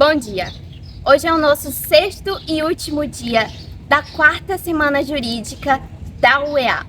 Bom dia! Hoje é o nosso sexto e último dia da quarta semana jurídica da UEA.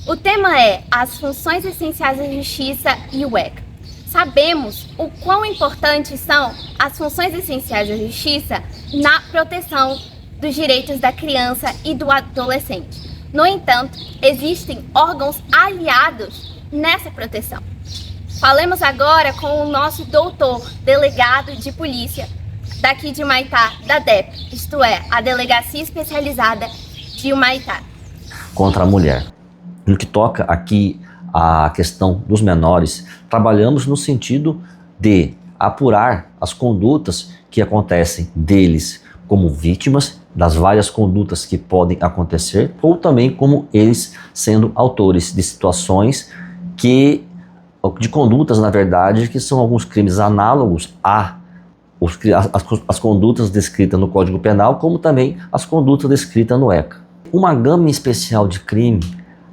O tema é as funções essenciais da justiça e o ECA. Sabemos o quão importantes são as funções essenciais da justiça na proteção dos direitos da criança e do adolescente. No entanto, existem órgãos aliados nessa proteção. Falemos agora com o nosso doutor, delegado de polícia daqui de Humaitá, da DEP, isto é, a Delegacia Especializada de Humaitá. Contra a mulher. No que toca aqui à questão dos menores, trabalhamos no sentido de apurar as condutas que acontecem deles como vítimas das várias condutas que podem acontecer, ou também como eles sendo autores de situações de condutas, na verdade, que são alguns crimes análogos as condutas descritas no Código Penal, como também as condutas descritas no ECA. Uma gama especial de crime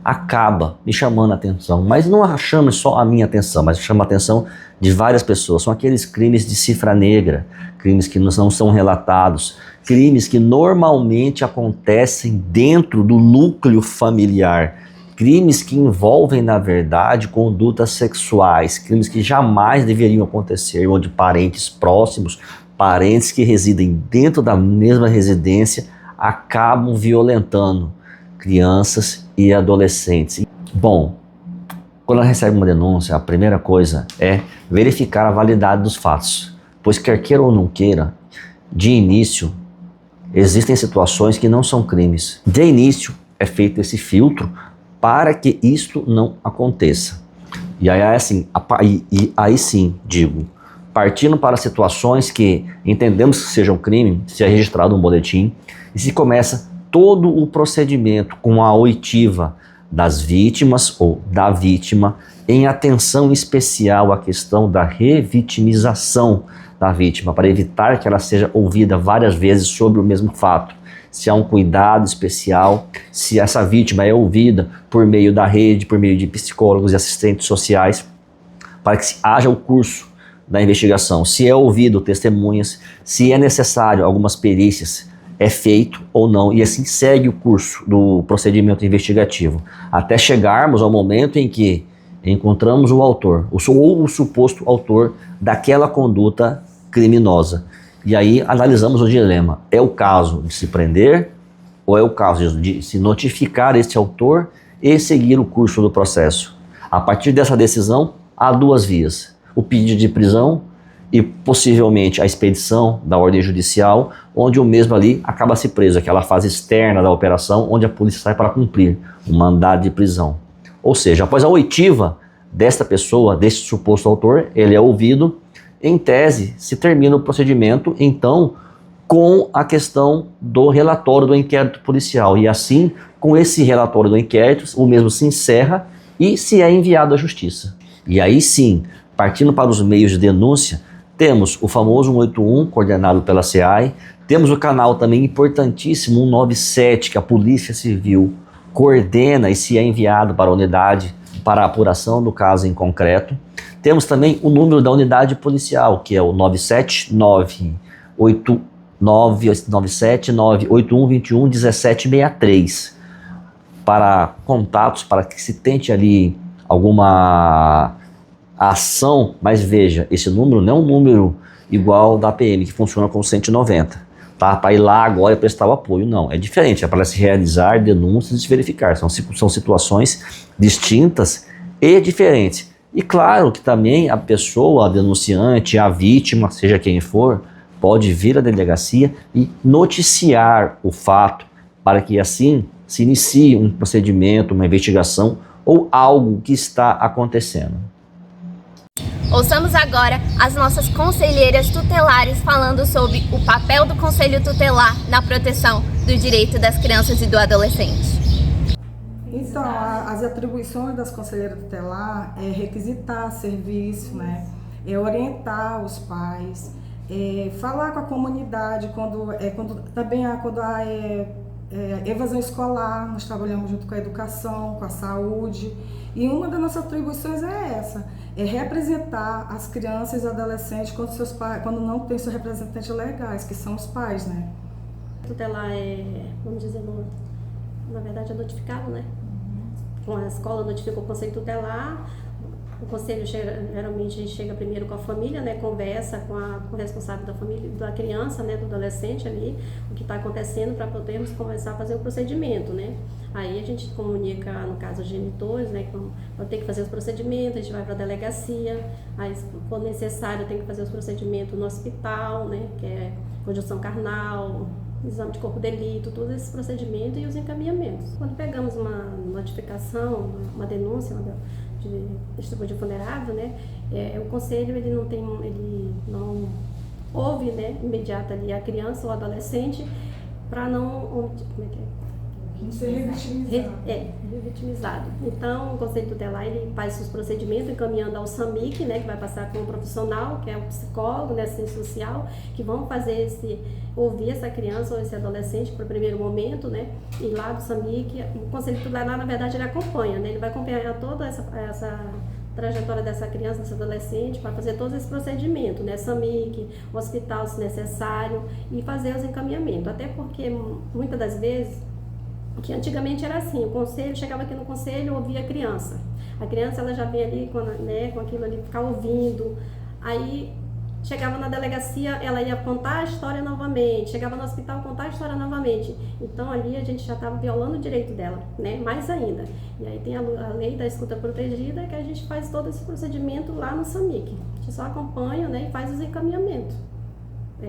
acaba me chamando a atenção, mas não chama só a minha atenção, mas chama a atenção de várias pessoas. São aqueles crimes de cifra negra, crimes que não são relatados, crimes que normalmente acontecem dentro do núcleo familiar, crimes que envolvem, na verdade, condutas sexuais, crimes que jamais deveriam acontecer, onde parentes próximos, parentes que residem dentro da mesma residência, acabam violentando crianças e adolescentes. Bom, quando ela recebe uma denúncia, a primeira coisa é verificar a validade dos fatos, pois quer queira ou não queira, de início, existem situações que não são crimes. De início, é feito esse filtro para que isto não aconteça. E aí, assim, aí sim, digo, partindo para situações que entendemos que sejam crime, se é registrado um boletim, e se começa todo o procedimento com a oitiva das vítimas ou da vítima, em atenção especial à questão da revitimização da vítima, para evitar que ela seja ouvida várias vezes sobre o mesmo fato. Se há um cuidado especial, se essa vítima é ouvida por meio da rede, por meio de psicólogos e assistentes sociais, para que haja o curso da investigação, se é ouvido testemunhas, se é necessário algumas perícias, é feito ou não, e assim segue o curso do procedimento investigativo, até chegarmos ao momento em que encontramos o autor, ou o suposto autor daquela conduta criminosa. E aí analisamos o dilema, é o caso de se prender ou é o caso de se notificar esse autor e seguir o curso do processo. A partir dessa decisão, há duas vias, o pedido de prisão e possivelmente a expedição da ordem judicial, onde o mesmo ali acaba se preso, aquela fase externa da operação, onde a polícia sai para cumprir o mandado de prisão. Ou seja, após a oitiva desta pessoa, desse suposto autor, ele é ouvido. Em tese, se termina o procedimento, então, com a questão do relatório do inquérito policial. E assim, com esse relatório do inquérito, o mesmo se encerra e se é enviado à justiça. E aí sim, partindo para os meios de denúncia, temos o famoso 181, coordenado pela SEAI, temos o canal também importantíssimo 197, que a Polícia Civil coordena e se é enviado para a unidade para a apuração do caso em concreto. Temos também o número da unidade policial, que é o 97981211763, para contatos, para que se tente ali alguma ação, mas veja, esse número não é um número igual da PM, que funciona com 190, tá? Para ir lá agora e prestar o apoio, não, é diferente, é para se realizar denúncias e se verificar, são situações distintas e diferentes. E claro que também a pessoa, a denunciante, a vítima, seja quem for, pode vir à delegacia e noticiar o fato para que assim se inicie um procedimento, uma investigação ou algo que está acontecendo. Ouçamos agora as nossas conselheiras tutelares falando sobre o papel do Conselho Tutelar na proteção do direito das crianças e do adolescente. Então, as atribuições das conselheiras tutelar é requisitar serviço, né? É orientar os pais, falar com a comunidade quando há evasão escolar, nós trabalhamos junto com a educação, com a saúde, e uma das nossas atribuições é essa, representar as crianças e adolescentes quando não tem seus representantes legais, que são os pais, né? Tutelar vamos dizer, na verdade é notificado, né? A escola notifica o conselho tutelar. O conselho geralmente a gente chega primeiro com a família, né, conversa com o responsável da família, da criança, né, do adolescente ali, o que está acontecendo para poderms começar a fazer o procedimento, né. Aí a gente comunica, no caso, os genitores, né, que vão ter que fazer os procedimentos, a gente vai para a delegacia, aí se for necessário tem que fazer os procedimentos no hospital, né, que é conjunção carnal, exame de corpo de delito, todos esses procedimentos e os encaminhamentos. Quando pegamos uma notificação, uma denúncia, de estupro vulnerável, né? O conselho ele não ouve, né, imediato ali a criança ou adolescente para não ser revitimizado. Revitimizado. Então, o conselho tutelar ele faz os procedimentos encaminhando ao SAMIC, né, que vai passar com um profissional, que é o psicólogo, né, assistente social, que vão fazer ouvir essa criança ou esse adolescente para o primeiro momento, né, e lá do SAMIC, o conselho tutelar, na verdade, ele acompanha, né, ele vai acompanhar toda essa trajetória dessa criança, desse adolescente, para fazer todos esses procedimentos, né, SAMIC, hospital se necessário, e fazer os encaminhamentos, até porque muitas das vezes que antigamente era assim, o conselho, chegava aqui no conselho, ouvia a criança ela já vem ali com aquilo ali, ficar ouvindo, aí chegava na delegacia, ela ia contar a história novamente, chegava no hospital, contar a história novamente, então ali a gente já estava violando o direito dela, né, mais ainda, e aí tem a lei da escuta protegida, que a gente faz todo esse procedimento lá no SAMIC, a gente só acompanha, né, e faz os encaminhamentos.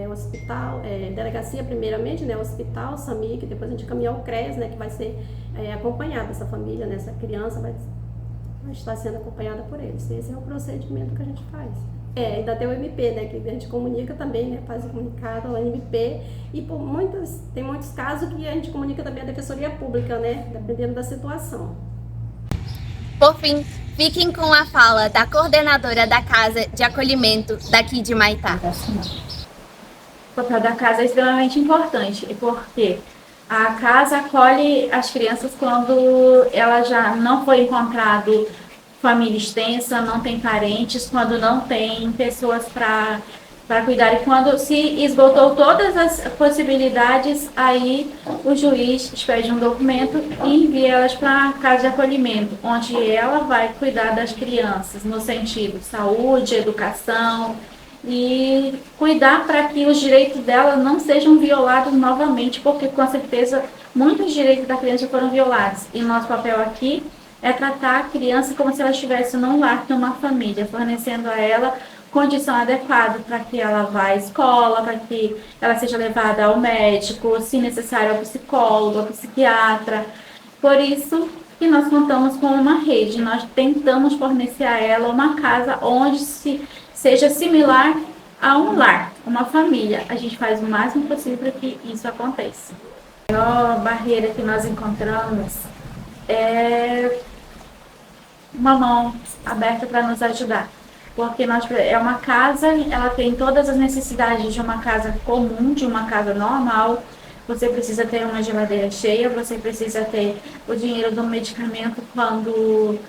Hospital, delegacia primeiramente, né, hospital, SAMIC, depois a gente encaminha o CRES, né, que vai ser acompanhada, essa família, né, essa criança vai estar sendo acompanhada por eles. Esse é o procedimento que a gente faz. Ainda tem o MP, né, que a gente comunica também, né, faz o comunicado ao MP, e tem muitos casos que a gente comunica também à Defensoria Pública, né, dependendo da situação. Por fim, fiquem com a fala da coordenadora da Casa de Acolhimento daqui de Maitá. O papel da casa é extremamente importante, porque a casa acolhe as crianças quando ela já não foi encontrado família extensa, não tem parentes, quando não tem pessoas para cuidar, e quando se esgotou todas as possibilidades, aí o juiz expede um documento e envia elas para a casa de acolhimento, onde ela vai cuidar das crianças, no sentido saúde, educação, e cuidar para que os direitos dela não sejam violados novamente, porque com certeza muitos direitos da criança foram violados. E nosso papel aqui é tratar a criança como se ela estivesse num lar, numa família, fornecendo a ela condição adequada para que ela vá à escola, para que ela seja levada ao médico, se necessário ao psicólogo, ao psiquiatra. Por isso que nós contamos com uma rede, nós tentamos fornecer a ela uma casa onde seja similar a um lar, uma família. A gente faz o máximo possível para que isso aconteça. A maior barreira que nós encontramos é uma mão aberta para nos ajudar, porque é uma casa, ela tem todas as necessidades de uma casa comum, de uma casa normal. Você precisa ter uma geladeira cheia, você precisa ter o dinheiro do medicamento quando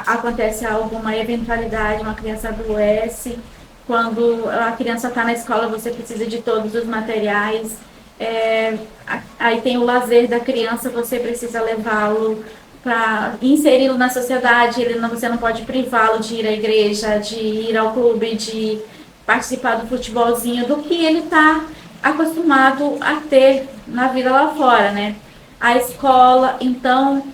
acontece alguma eventualidade, uma criança adoece, quando a criança está na escola, você precisa de todos os materiais, aí tem o lazer da criança, você precisa levá-lo para inseri-lo na sociedade, você não pode privá-lo de ir à igreja, de ir ao clube, de participar do futebolzinho, do que ele está acostumado a ter na vida lá fora, né? A escola, então,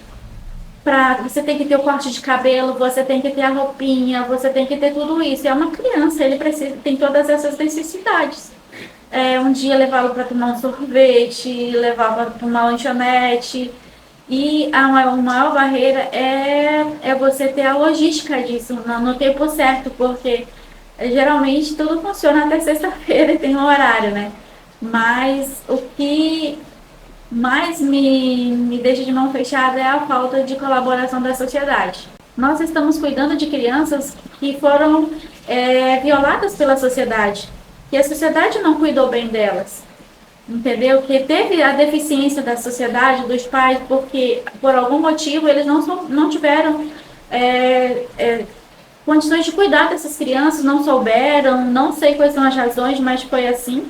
você tem que ter o corte de cabelo, você tem que ter a roupinha, você tem que ter tudo isso. É uma criança, ele tem todas essas necessidades. Um dia levá-lo para tomar um sorvete, levar para uma lanchonete. E a maior barreira é você ter a logística disso no tempo certo, porque geralmente tudo funciona até sexta-feira e tem um horário, né? Mas o que mais me deixa de mão fechada é a falta de colaboração da sociedade. Nós estamos cuidando de crianças que foram violadas pela sociedade, e a sociedade não cuidou bem delas, entendeu? Que teve a deficiência da sociedade, dos pais, porque por algum motivo eles não tiveram condições de cuidar dessas crianças, não souberam, não sei quais são as razões, mas foi assim.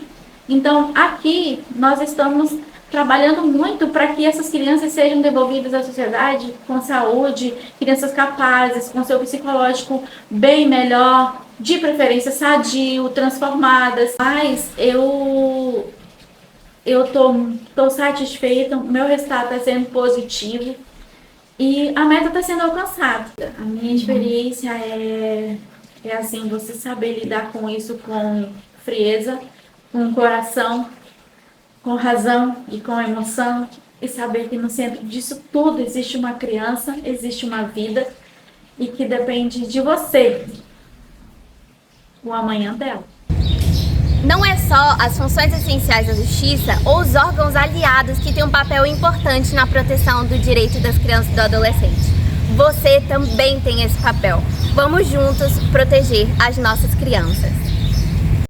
Então, aqui, nós estamos trabalhando muito para que essas crianças sejam devolvidas à sociedade com saúde, crianças capazes, com seu psicológico bem melhor, de preferência sadio, transformadas. Mas eu tô satisfeita, o meu resultado está sendo positivo e a meta está sendo alcançada. A minha experiência é assim, você saber lidar com isso com frieza, com coração, com razão e com emoção, e saber que no centro disso tudo existe uma criança, existe uma vida, e que depende de você o amanhã dela. Não é só as funções essenciais da justiça ou os órgãos aliados que têm um papel importante na proteção do direito das crianças e do adolescente. Você também tem esse papel. Vamos juntos proteger as nossas crianças.